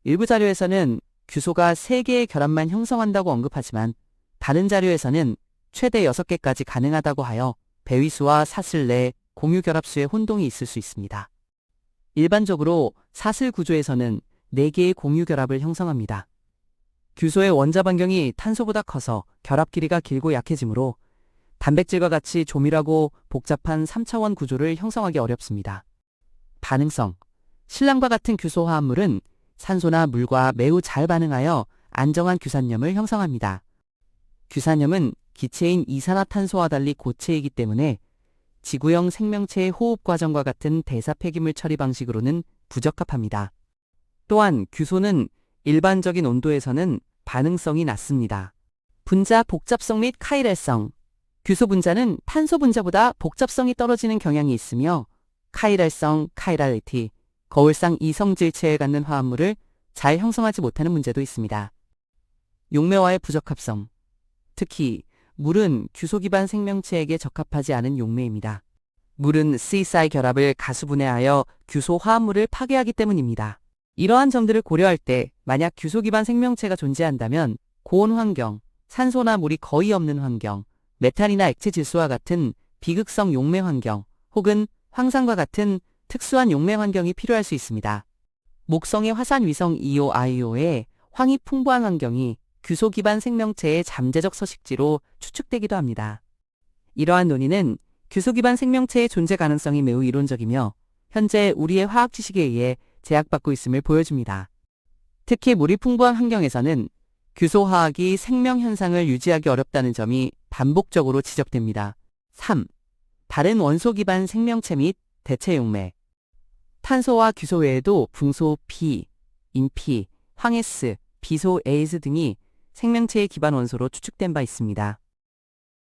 일부 자료에서는 규소가 3개의 결합만 형성한다고 언급하지만 다른 자료에서는 최대 6개까지 가능하다고 하여 배위수와 사슬 내 공유 결합수의 혼동이 있을 수 있습니다. 일반적으로 사슬 구조에서는 4개의 공유 결합을 형성합니다. 규소의 원자 반경이 탄소보다 커서 결합 길이가 길고 약해지므로 단백질과 같이 조밀하고 복잡한 3차원 구조를 형성하기 어렵습니다. 반응성. 실란과 같은 규소 화합물은 산소나 물과 매우 잘 반응하여 안정한 규산염을 형성합니다. 규산염은 기체인 이산화탄소와 달리 고체이기 때문에 지구형 생명체의 호흡 과정과 같은 대사 폐기물 처리 방식으로는 부적합합니다. 또한 규소는 일반적인 온도에서는 반응성이 낮습니다. 분자 복잡성 및 카이랄성. 규소 분자는 탄소 분자보다 복잡성이 떨어지는 경향이 있으며 카이랄성, 카이랄리티, 거울상 이성질체에 갖는 화합물을 잘 형성하지 못하는 문제도 있습니다. 용매와의 부적합성. 특히 물은 규소 기반 생명체에게 적합하지 않은 용매입니다. 물은 C-Si 결합을 가수분해하여 규소 화합물을 파괴하기 때문입니다. 이러한 점들을 고려할 때 만약 규소 기반 생명체가 존재한다면 고온 환경, 산소나 물이 거의 없는 환경, 메탄이나 액체 질소와 같은 비극성 용매 환경 혹은 황산과 같은 특수한 용매 환경이 필요할 수 있습니다. 목성의 화산 위성 EO-IO의 황이 풍부한 환경이 규소 기반 생명체의 잠재적 서식지로 추측되기도 합니다. 이러한 논의는 규소 기반 생명체의 존재 가능성이 매우 이론적이며 현재 우리의 화학 지식에 의해 제약받고 있음을 보여줍니다. 특히 물이 풍부한 환경에서는 규소 화학이 생명 현상을 유지하기 어렵다는 점이 반복적으로 지적됩니다. 3. 다른 원소 기반 생명체 및 대체 용매. 탄소와 규소 외에도 붕소 P, 인피, 황S, 비소 에이즈 등이 생명체의 기반 원소로 추측된 바 있습니다.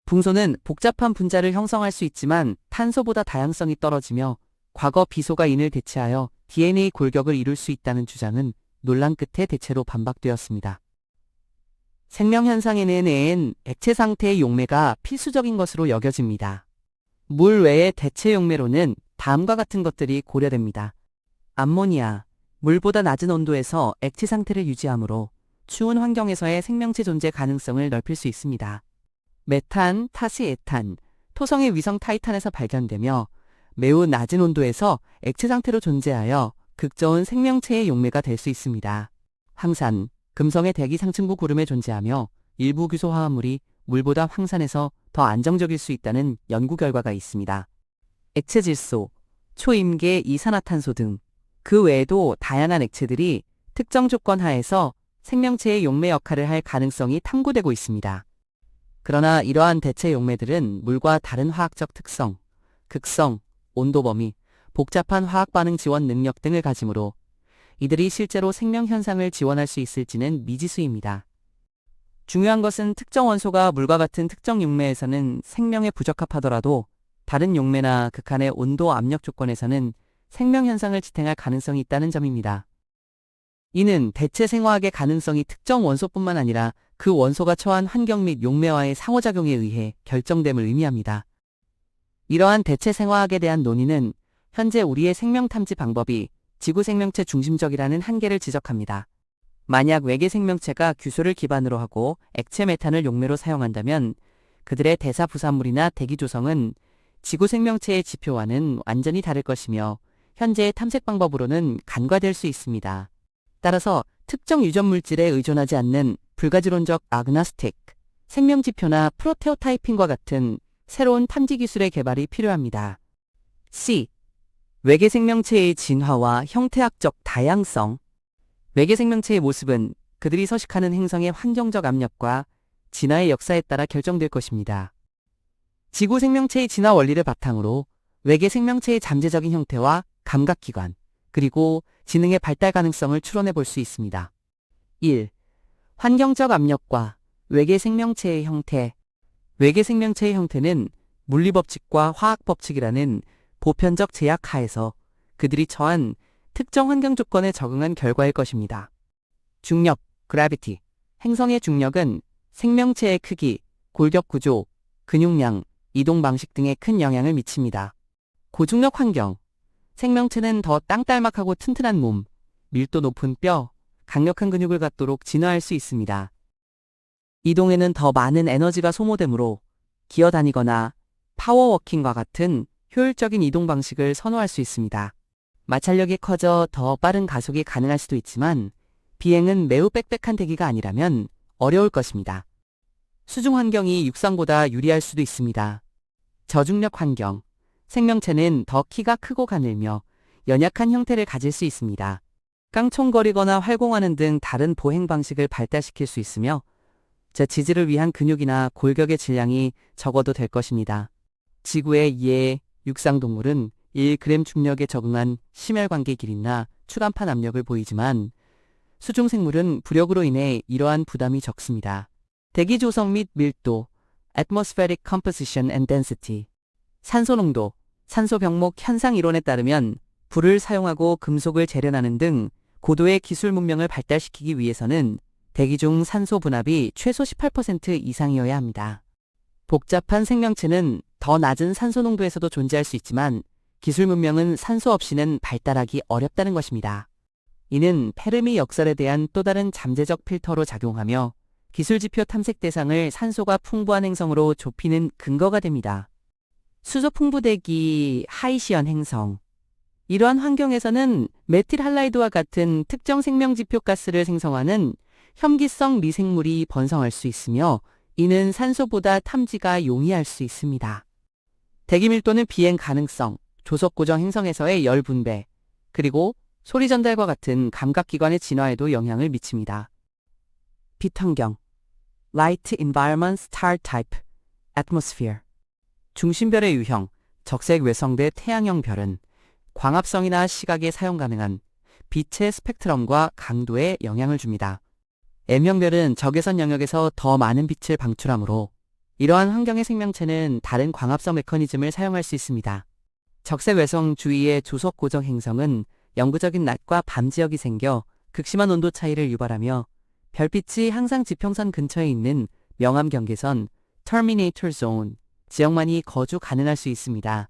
붕소는 복잡한 분자를 형성할 수 있지만 탄소보다 다양성이 떨어지며 과거 비소가 이를 대체하여 DNA 골격을 이룰 수 있다는 주장은 논란 끝에 대체로 반박되었습니다. 생명현상에는 액체 상태의 용매가 필수적인 것으로 여겨집니다. 물 외의 대체 용매로는 다음과 같은 것들이 고려됩니다. 암모니아, 물보다 낮은 온도에서 액체 상태를 유지하므로 추운 환경에서의 생명체 존재 가능성을 넓힐 수 있습니다. 메탄, 타시에탄, 토성의 위성 타이탄에서 발견되며 매우 낮은 온도에서 액체 상태로 존재하여 극저온 생명체의 용매가 될 수 있습니다. 황산, 금성의 대기 상층부 구름에 존재하며 일부 규소 화합물이 물보다 황산에서 더 안정적일 수 있다는 연구 결과가 있습니다. 액체 질소, 초임계 이산화탄소 등 그 외에도 다양한 액체들이 특정 조건 하에서 생명체의 용매 역할을 할 가능성이 탐구되고 있습니다. 그러나 이러한 대체 용매들은 물과 다른 화학적 특성, 극성, 온도 범위, 복잡한 화학 반응 지원 능력 등을 가지므로 이들이 실제로 생명 현상을 지원할 수 있을지는 미지수입니다. 중요한 것은 특정 원소가 물과 같은 특정 용매에서는 생명에 부적합하더라도 다른 용매나 극한의 온도 압력 조건에서는 생명 현상을 지탱할 가능성이 있다는 점입니다. 이는 대체 생화학의 가능성이 특정 원소뿐만 아니라 그 원소가 처한 환경 및 용매와의 상호작용에 의해 결정됨을 의미합니다. 이러한 대체 생화학에 대한 논의는 현재 우리의 생명 탐지 방법이 지구 생명체 중심적이라는 한계를 지적합니다. 만약 외계 생명체가 규소를 기반으로 하고 액체 메탄을 용매로 사용한다면 그들의 대사 부산물이나 대기 조성은 지구 생명체의 지표와는 완전히 다를 것이며 현재의 탐색 방법으로는 간과될 수 있습니다. 따라서 특정 유전 물질에 의존하지 않는 불가지론적 아그나스틱, 생명지표나 프로테오타이핑과 같은 새로운 탐지 기술의 개발이 필요합니다. C. 외계 생명체의 진화와 형태학적 다양성. 외계 생명체의 모습은 그들이 서식하는 행성의 환경적 압력과 진화의 역사에 따라 결정될 것입니다. 지구 생명체의 진화 원리를 바탕으로 외계 생명체의 잠재적인 형태와 감각기관, 그리고 지능의 발달 가능성을 추론해 볼 수 있습니다. 1. 환경적 압력과 외계 생명체의 형태. 외계 생명체의 형태는 물리법칙과 화학법칙이라는 보편적 제약 하에서 그들이 처한 특정 환경 조건에 적응한 결과일 것입니다. 중력, gravity. 행성의 중력은 생명체의 크기, 골격 구조, 근육량, 이동 방식 등에 큰 영향을 미칩니다. 고중력 환경. 생명체는 더 땅딸막하고 튼튼한 몸, 밀도 높은 뼈, 강력한 근육을 갖도록 진화할 수 있습니다. 이동에는 더 많은 에너지가 소모되므로 기어다니거나 파워워킹과 같은 효율적인 이동 방식을 선호할 수 있습니다. 마찰력이 커져 더 빠른 가속이 가능할 수도 있지만 비행은 매우 빽빽한 대기가 아니라면 어려울 것입니다. 수중 환경이 육상보다 유리할 수도 있습니다. 저중력 환경. 생명체는 더 키가 크고 가늘며 연약한 형태를 가질 수 있습니다. 깡총거리거나 활공하는 등 다른 보행 방식을 발달시킬 수 있으며 지지를 위한 근육이나 골격의 질량이 적어도 될 것입니다. 지구의 예의 육상동물은 1g 중력에 적응한 심혈관계 길이나 추간판 압력을 보이지만 수중 생물은 부력으로 인해 이러한 부담이 적습니다. 대기 조성 및 밀도, atmospheric composition and density. 산소 농도, 산소 병목 현상 이론에 따르면 불을 사용하고 금속을 재련하는 등 고도의 기술 문명을 발달시키기 위해서는 대기 중 산소 분압이 최소 18% 이상이어야 합니다. 복잡한 생명체는 더 낮은 산소 농도에서도 존재할 수 있지만 기술 문명은 산소 없이는 발달하기 어렵다는 것입니다. 이는 페르미 역설에 대한 또 다른 잠재적 필터로 작용하며 기술지표 탐색 대상을 산소가 풍부한 행성으로 좁히는 근거가 됩니다. 수소 풍부대기 하이시언 행성. 이러한 환경에서는 메틸 할라이드와 같은 특정 생명지표 가스를 생성하는 혐기성 미생물이 번성할 수 있으며 이는 산소보다 탐지가 용이할 수 있습니다. 대기 밀도는 비행 가능성, 조석 고정 행성에서의 열 분배, 그리고 소리 전달과 같은 감각기관의 진화에도 영향을 미칩니다. 빛 환경. Light Environment Star Type Atmosphere. 중심별의 유형, 적색 외성대 태양형 별은 광합성이나 시각에 사용 가능한 빛의 스펙트럼과 강도에 영향을 줍니다. M형별은 적외선 영역에서 더 많은 빛을 방출하므로 이러한 환경의 생명체는 다른 광합성 메커니즘을 사용할 수 있습니다. 적색 외성 주위의 조석 고정 행성은 영구적인 낮과 밤 지역이 생겨 극심한 온도 차이를 유발하며 별빛이 항상 지평선 근처에 있는 명암 경계선 (Terminator Zone) 지역만이 거주 가능할 수 있습니다.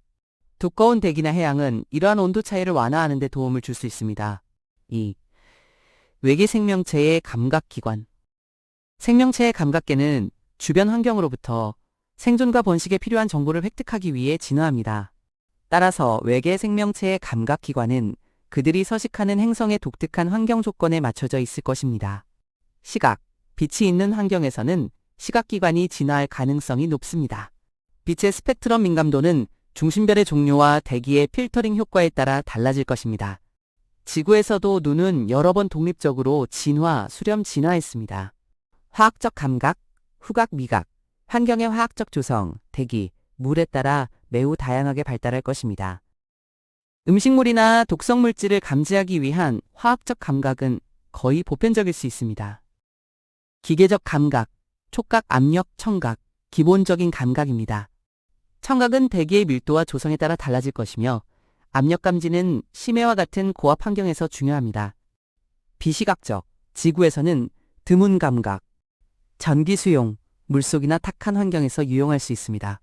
두꺼운 대기나 해양은 이러한 온도 차이를 완화하는 데 도움을 줄 수 있습니다. 2. 외계 생명체의 감각기관. 생명체의 감각계는 주변 환경으로부터 생존과 번식에 필요한 정보를 획득하기 위해 진화합니다. 따라서 외계 생명체의 감각기관은 그들이 서식하는 행성의 독특한 환경 조건에 맞춰져 있을 것입니다. 시각, 빛이 있는 환경에서는 시각기관이 진화할 가능성이 높습니다. 빛의 스펙트럼 민감도는 중심별의 종류와 대기의 필터링 효과에 따라 달라질 것입니다. 지구에서도 눈은 여러 번 독립적으로 진화, 수렴 진화했습니다. 화학적 감각, 후각, 미각, 환경의 화학적 조성, 대기, 물에 따라 매우 다양하게 발달할 것입니다. 음식물이나 독성 물질을 감지하기 위한 화학적 감각은 거의 보편적일 수 있습니다. 기계적 감각, 촉각, 압력, 청각, 기본적인 감각입니다. 청각은 대기의 밀도와 조성에 따라 달라질 것이며 압력 감지는 심해와 같은 고압 환경에서 중요합니다. 비시각적, 지구에서는 드문 감각, 전기 수용, 물속이나 탁한 환경에서 유용할 수 있습니다.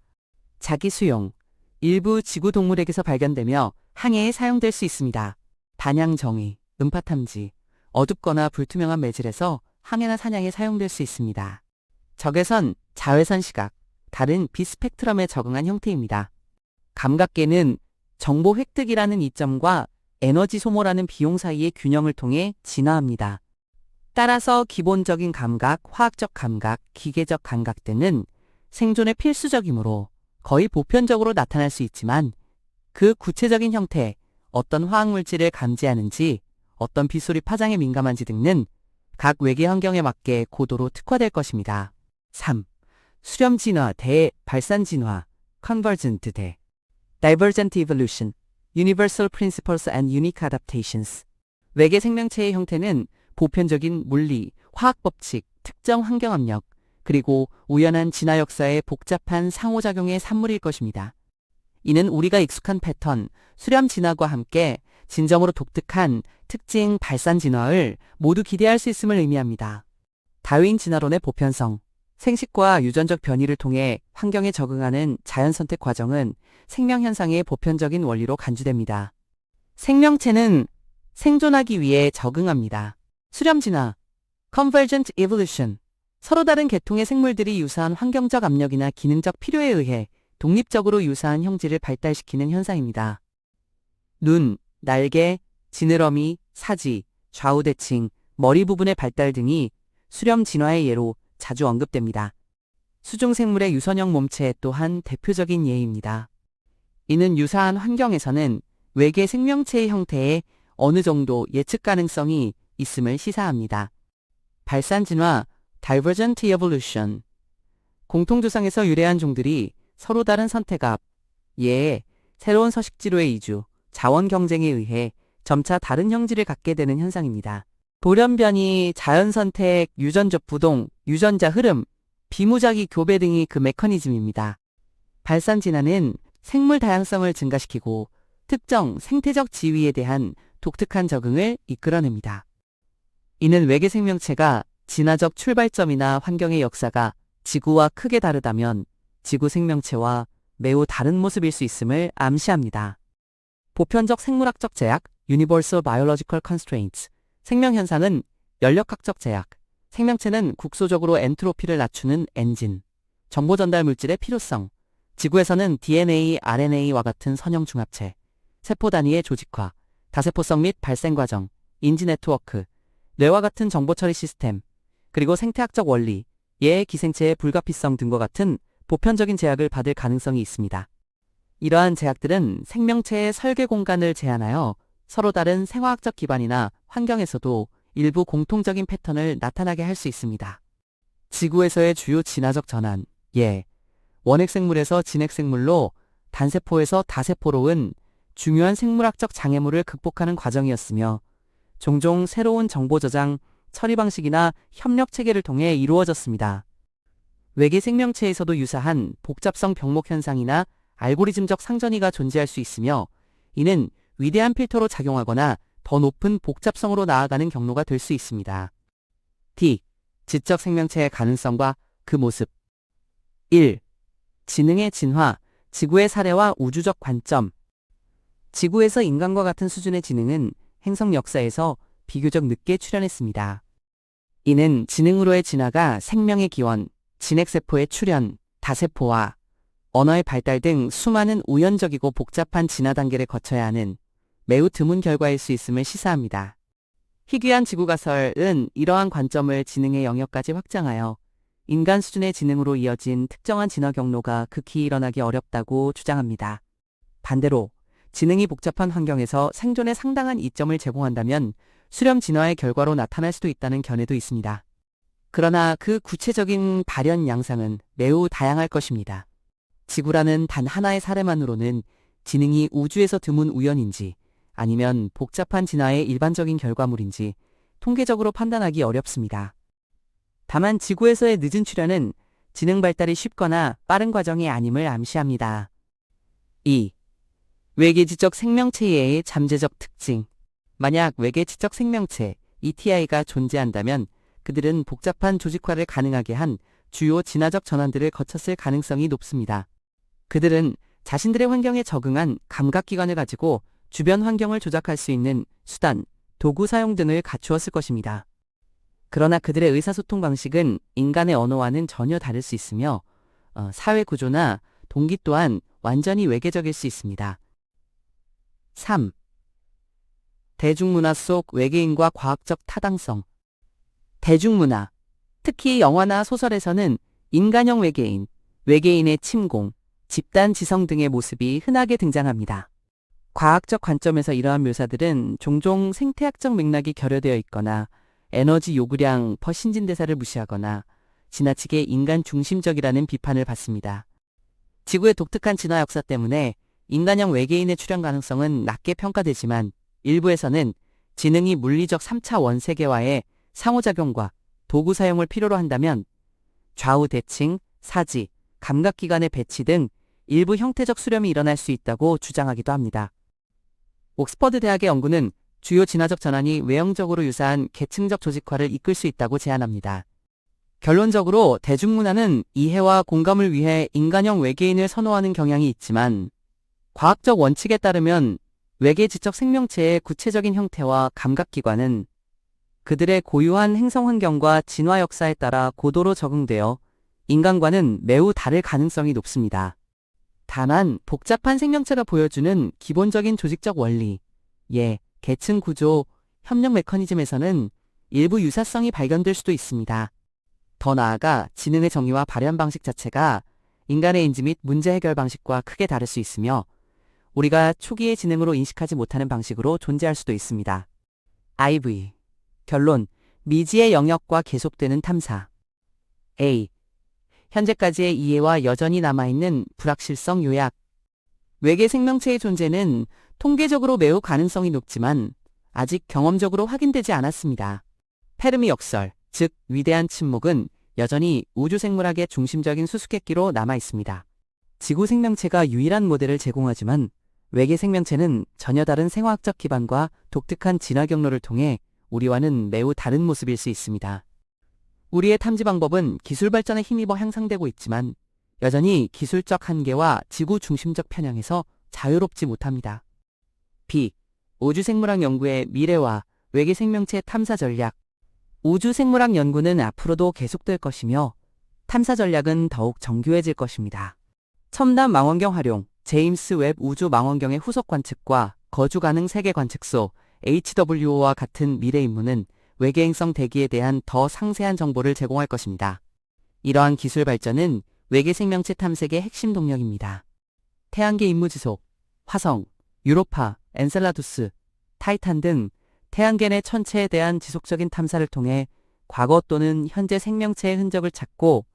자기 수용, 일부 지구 동물에게서 발견되며 항해에 사용될 수 있습니다. 단양 정의, 음파 탐지, 어둡거나 불투명한 매질에서 항해나 사냥에 사용될 수 있습니다. 적외선, 자외선 시각, 다른 비스펙트럼에 적응한 형태입니다. 감각계는 정보 획득이라는 이점과 에너지 소모라는 비용 사이의 균형을 통해 진화합니다. 따라서 기본적인 감각, 화학적 감각, 기계적 감각 등은 생존에 필수적이므로 거의 보편적으로 나타날 수 있지만 그 구체적인 형태, 어떤 화학물질을 감지하는지, 어떤 빗소리 파장에 민감한지 등은 각 외계 환경에 맞게 고도로 특화될 것입니다. 3. 수렴 진화 대 발산 진화, Convergent 대 Divergent Evolution, Universal Principles and Unique Adaptations. 외계 생명체의 형태는 보편적인 물리, 화학 법칙, 특정 환경 압력, 그리고 우연한 진화 역사의 복잡한 상호작용의 산물일 것입니다. 이는 우리가 익숙한 패턴, 수렴 진화과 함께 진정으로 독특한 특징 발산 진화를 모두 기대할 수 있음을 의미합니다. 다윈 진화론의 보편성, 생식과 유전적 변이를 통해 환경에 적응하는 자연 선택 과정은 생명 현상의 보편적인 원리로 간주됩니다. 생명체는 생존하기 위해 적응합니다. 수렴 진화, Convergent Evolution, 서로 다른 계통의 생물들이 유사한 환경적 압력이나 기능적 필요에 의해 독립적으로 유사한 형질을 발달시키는 현상입니다. 눈, 날개, 지느러미, 사지, 좌우 대칭, 머리 부분의 발달 등이 수렴 진화의 예로 자주 언급됩니다. 수중 생물의 유선형 몸체 또한 대표적인 예입니다. 이는 유사한 환경에서는 외계 생명체의 형태에 어느 정도 예측 가능성이 있음을 시사합니다. 발산 진화, Divergent Evolution, 공통조상에서 유래한 종들이 서로 다른 선택압, 예에 새로운 서식지로의 이주, 자원 경쟁에 의해 점차 다른 형질을 갖게 되는 현상입니다. 돌연변이, 자연선택, 유전적 부동, 유전자 흐름, 비무작위 교배 등이 그 메커니즘입니다. 발산 진화는 생물 다양성을 증가시키고 특정 생태적 지위에 대한 독특한 적응을 이끌어냅니다. 이는 외계 생명체가 진화적 출발점이나 환경의 역사가 지구와 크게 다르다면 지구 생명체와 매우 다른 모습일 수 있음을 암시합니다. 보편적 생물학적 제약, Universal Biological Constraints, 생명현상은 연력학적 제약, 생명체는 국소적으로 엔트로피를 낮추는 엔진, 정보 전달 물질의 필요성, 지구에서는 DNA, RNA와 같은 선형 중합체, 세포 단위의 조직화, 다세포성 및 발생 과정, 인지 네트워크, 뇌와 같은 정보 처리 시스템, 그리고 생태학적 원리, 예의 기생체의 불가피성 등과 같은 보편적인 제약을 받을 가능성이 있습니다. 이러한 제약들은 생명체의 설계 공간을 제한하여 서로 다른 생화학적 기반이나 환경에서도 일부 공통적인 패턴을 나타나게 할 수 있습니다. 지구에서의 주요 진화적 전환, 예, 원핵생물에서 진핵생물로, 단세포에서 다세포로는 중요한 생물학적 장애물을 극복하는 과정이었으며 종종 새로운 정보 저장, 처리 방식이나 협력 체계를 통해 이루어졌습니다. 외계 생명체에서도 유사한 복잡성 병목 현상이나 알고리즘적 상전이가 존재할 수 있으며 이는 위대한 필터로 작용하거나 더 높은 복잡성으로 나아가는 경로가 될 수 있습니다. D. 지적 생명체의 가능성과 그 모습. 1. 지능의 진화, 지구의 사례와 우주적 관점. 지구에서 인간과 같은 수준의 지능은 행성 역사에서 비교적 늦게 출현했습니다. 이는 지능으로의 진화가 생명의 기원, 진핵세포의 출현, 다세포와 언어의 발달 등 수많은 우연적이고 복잡한 진화 단계를 거쳐야 하는 매우 드문 결과일 수 있음을 시사합니다. 희귀한 지구가설은 이러한 관점을 지능의 영역까지 확장하여 인간 수준의 지능으로 이어진 특정한 진화 경로가 극히 일어나기 어렵다고 주장합니다. 반대로 지능이 복잡한 환경에서 생존에 상당한 이점을 제공한다면 수렴 진화의 결과로 나타날 수도 있다는 견해도 있습니다. 그러나 그 구체적인 발현 양상은 매우 다양할 것입니다. 지구라는 단 하나의 사례만으로는 지능이 우주에서 드문 우연인지 아니면 복잡한 진화의 일반적인 결과물인지 통계적으로 판단하기 어렵습니다. 다만 지구에서의 늦은 출현은 지능 발달이 쉽거나 빠른 과정이 아님을 암시합니다. 2. 외계지적 생명체의 잠재적 특징. 만약 외계지적 생명체 ETI가 존재한다면 그들은 복잡한 조직화를 가능하게 한 주요 진화적 전환들을 거쳤을 가능성이 높습니다. 그들은 자신들의 환경에 적응한 감각기관을 가지고 주변 환경을 조작할 수 있는 수단 도구 사용 등을 갖추었을 것입니다. 그러나 그들의 의사소통 방식은 인간의 언어와는 전혀 다를 수 있으며 사회 구조나 동기 또한 완전히 외계적일 수 있습니다. 3. 대중문화 속 외계인과 과학적 타당성. 대중문화, 특히 영화나 소설에서는 인간형 외계인, 외계인의 침공, 집단 지성 등의 모습이 흔하게 등장합니다. 과학적 관점에서 이러한 묘사들은 종종 생태학적 맥락이 결여되어 있거나 에너지 요구량 퍼 신진대사를 무시하거나 지나치게 인간 중심적이라는 비판을 받습니다. 지구의 독특한 진화 역사 때문에 인간형 외계인의 출현 가능성은 낮게 평가되지만 일부에서는 지능이 물리적 3차 원세계와의 상호작용과 도구 사용을 필요로 한다면 좌우 대칭, 사지, 감각기관의 배치 등 일부 형태적 수렴이 일어날 수 있다고 주장하기도 합니다. 옥스퍼드 대학의 연구는 주요 진화적 전환이 외형적으로 유사한 계층적 조직화를 이끌 수 있다고 제안합니다. 결론적으로 대중문화는 이해와 공감을 위해 인간형 외계인을 선호하는 경향이 있지만 과학적 원칙에 따르면 외계 지적 생명체의 구체적인 형태와 감각기관은 그들의 고유한 행성 환경과 진화 역사에 따라 고도로 적응되어 인간과는 매우 다를 가능성이 높습니다. 다만 복잡한 생명체가 보여주는 기본적인 조직적 원리, 계층 구조, 협력 메커니즘에서는 일부 유사성이 발견될 수도 있습니다. 더 나아가 지능의 정의와 발현 방식 자체가 인간의 인지 및 문제 해결 방식과 크게 다를 수 있으며 우리가 초기의 지능으로 인식하지 못하는 방식으로 존재할 수도 있습니다. IV. 결론. 미지의 영역과 계속되는 탐사. A. 현재까지의 이해와 여전히 남아있는 불확실성 요약. 외계 생명체의 존재는 통계적으로 매우 가능성이 높지만 아직 경험적으로 확인되지 않았습니다. 페르미 역설, 즉 위대한 침묵은 여전히 우주 생물학의 중심적인 수수께끼로 남아있습니다. 지구 생명체가 유일한 모델을 제공하지만 외계 생명체는 전혀 다른 생화학적 기반과 독특한 진화 경로를 통해 우리와는 매우 다른 모습일 수 있습니다. 우리의 탐지 방법은 기술 발전에 힘입어 향상되고 있지만 여전히 기술적 한계와 지구 중심적 편향에서 자유롭지 못합니다. B. 우주생물학 연구의 미래와 외계 생명체 탐사 전략. 우주생물학 연구는 앞으로도 계속될 것이며 탐사 전략은 더욱 정교해질 것입니다. 첨단 망원경 활용, 제임스 웹 우주 망원경의 후속 관측과 거주 가능 세계 관측소 HWO와 같은 미래 임무는 외계 행성 대기에 대한 더 상세한 정보를 제공할 것입니다. 이러한 기술 발전은 외계 생명체 탐색의 핵심 동력입니다. 태양계 임무 지속, 화성, 유로파, 엔셀라두스, 타이탄 등 태양계 내 천체에 대한 지속적인 탐사를 통해 과거 또는 현재 생명체의 흔적을 찾고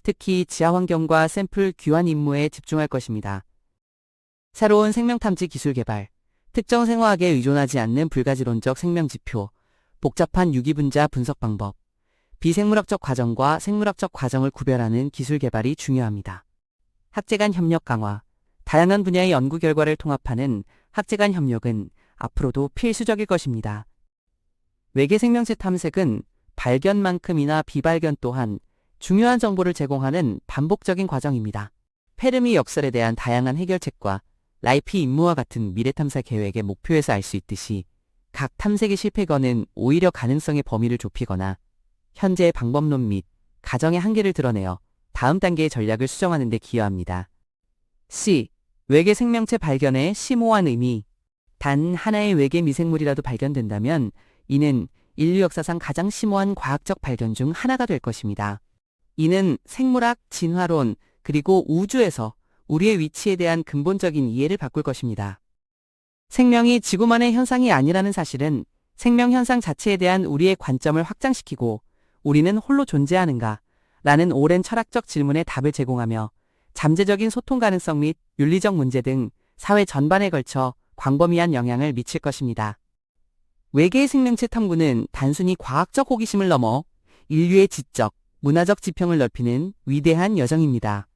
특히 지하 환경과 샘플 귀환 임무에 집중할 것입니다. 새로운 생명 탐지 기술 개발, 특정 생화학에 의존하지 않는 불가지론적 생명 지표, 복잡한 유기분자 분석 방법, 비생물학적 과정과 생물학적 과정을 구별하는 기술 개발이 중요합니다. 학제 간 협력 강화, 다양한 분야의 연구 결과를 통합하는 학제 간 협력은 앞으로도 필수적일 것입니다. 외계 생명체 탐색은 발견만큼이나 비발견 또한 중요한 정보를 제공하는 반복적인 과정입니다. 페르미 역설에 대한 다양한 해결책과 라이피 임무와 같은 미래 탐사 계획의 목표에서 알 수 있듯이 각 탐색의 실패건은 오히려 가능성의 범위를 좁히거나 현재의 방법론 및 가정의 한계를 드러내어 다음 단계의 전략을 수정하는 데 기여합니다. C. 외계 생명체 발견의 심오한 의미. 단 하나의 외계 미생물이라도 발견된다면 이는 인류 역사상 가장 심오한 과학적 발견 중 하나가 될 것입니다. 이는 생물학, 진화론, 그리고 우주에서 우리의 위치에 대한 근본적인 이해를 바꿀 것입니다. 생명이 지구만의 현상이 아니라는 사실은 생명 현상 자체에 대한 우리의 관점을 확장시키고 우리는 홀로 존재하는가? 라는 오랜 철학적 질문에 답을 제공하며 잠재적인 소통 가능성 및 윤리적 문제 등 사회 전반에 걸쳐 광범위한 영향을 미칠 것입니다. 외계의 생명체 탐구는 단순히 과학적 호기심을 넘어 인류의 지적, 문화적 지평을 넓히는 위대한 여정입니다.